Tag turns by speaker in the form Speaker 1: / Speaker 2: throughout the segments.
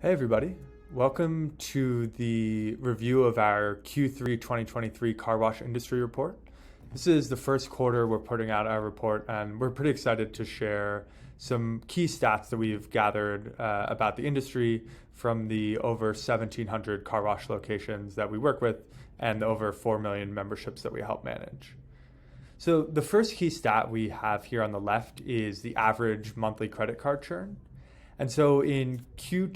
Speaker 1: Hey everybody, welcome to the review of our Q3 2023 car wash industry report. This is the first quarter we're putting out our report, and we're pretty excited to share some key stats that we've gathered about the industry from the over 1,700 car wash locations that we work with and the over 4 million memberships that we help manage. So the first key stat we have here on the left is the average monthly credit card churn. And so in Q2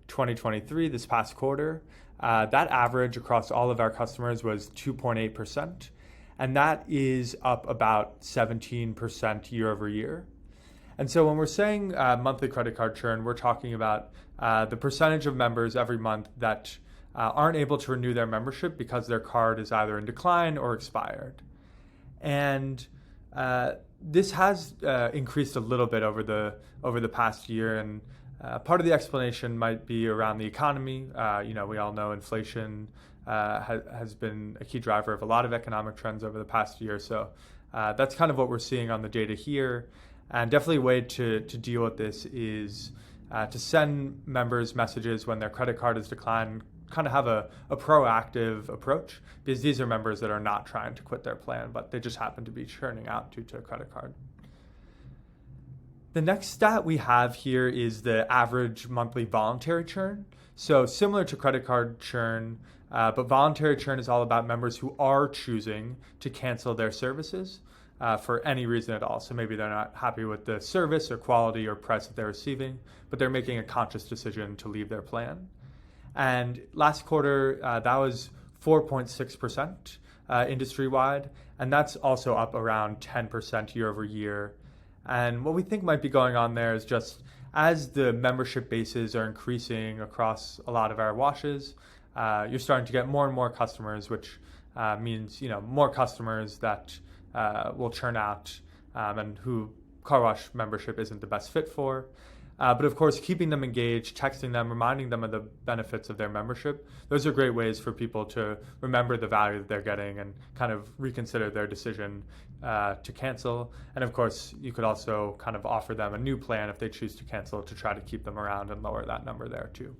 Speaker 1: 2023, this past quarter, that average across all of our customers was 2.8%. And that is up about 17% year over year. And so when we're saying monthly credit card churn, we're talking about the percentage of members every month that aren't able to renew their membership because their card is either in decline or expired. And this has increased a little bit over the past year, and part of the explanation might be around the economy. We all know inflation has been a key driver of a lot of economic trends over the past year. So that's kind of what we're seeing on the data here. And definitely a way to deal with this is to send members messages when their credit card is declined, kind of have a proactive approach, because these are members that are not trying to quit their plan, but they just happen to be churning out due to a credit card. The next stat we have here is the average monthly voluntary churn. So similar to credit card churn, but voluntary churn is all about members who are choosing to cancel their services for any reason at all. So maybe they're not happy with the service or quality or price that they're receiving, but they're making a conscious decision to leave their plan. And last quarter, that was 4.6% industry-wide, and that's also up around 10% year over year. And what we think might be going on there is just as the membership bases are increasing across a lot of our washes, you're starting to get more and more customers, which means more customers that will churn out and who car wash membership isn't the best fit for. But of course, keeping them engaged, texting them, reminding them of the benefits of their membership, those are great ways for people to remember the value that they're getting and kind of reconsider their decision to cancel. And of course, you could also kind of offer them a new plan if they choose to cancel to try to keep them around and lower that number there too.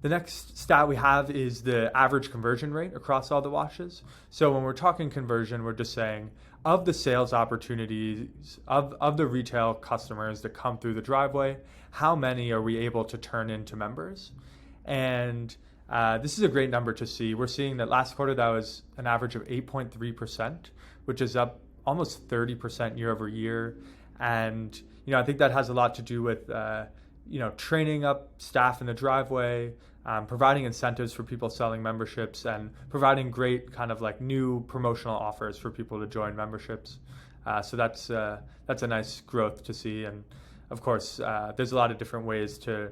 Speaker 1: The next stat we have is the average conversion rate across all the washes. So when we're talking conversion, we're just saying of the sales opportunities of the retail customers that come through the driveway, how many are we able to turn into members? And this is a great number to see. We're seeing that last quarter that was an average of 8.3%, which is up almost 30% year over year. And I think that has a lot to do with training up staff in the driveway, providing incentives for people selling memberships, and providing great kind of like new promotional offers for people to join memberships. So that's a nice growth to see. And of course, there's a lot of different ways to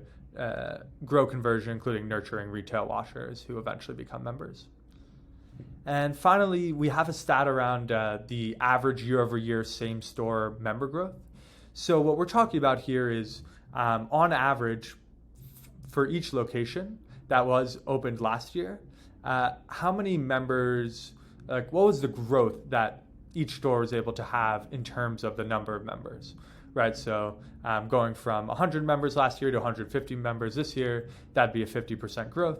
Speaker 1: grow conversion, including nurturing retail washers who eventually become members. And finally, we have a stat around the average year over year same store member growth. So what we're talking about here is on average, for each location that was opened last year, how many members, what was the growth that each store was able to have in terms of the number of members, right? So going from 100 members last year to 150 members this year, that'd be a 50% growth.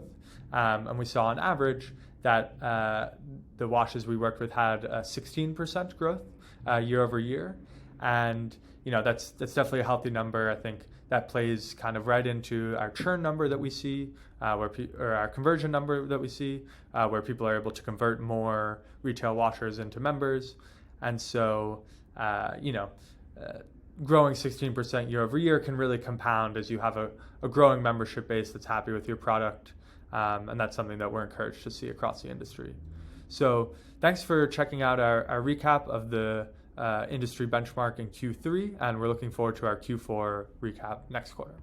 Speaker 1: And we saw on average that the washes we worked with had a 16% growth year over year. And that's definitely a healthy number. I think that plays kind of right into our churn number that we see, or our conversion number that we see, where people are able to convert more retail washers into members. And so, growing 16% year over year can really compound as you have a growing membership base that's happy with your product. And that's something that we're encouraged to see across the industry. So thanks for checking out our recap of the industry benchmark in Q3, and we're looking forward to our Q4 recap next quarter.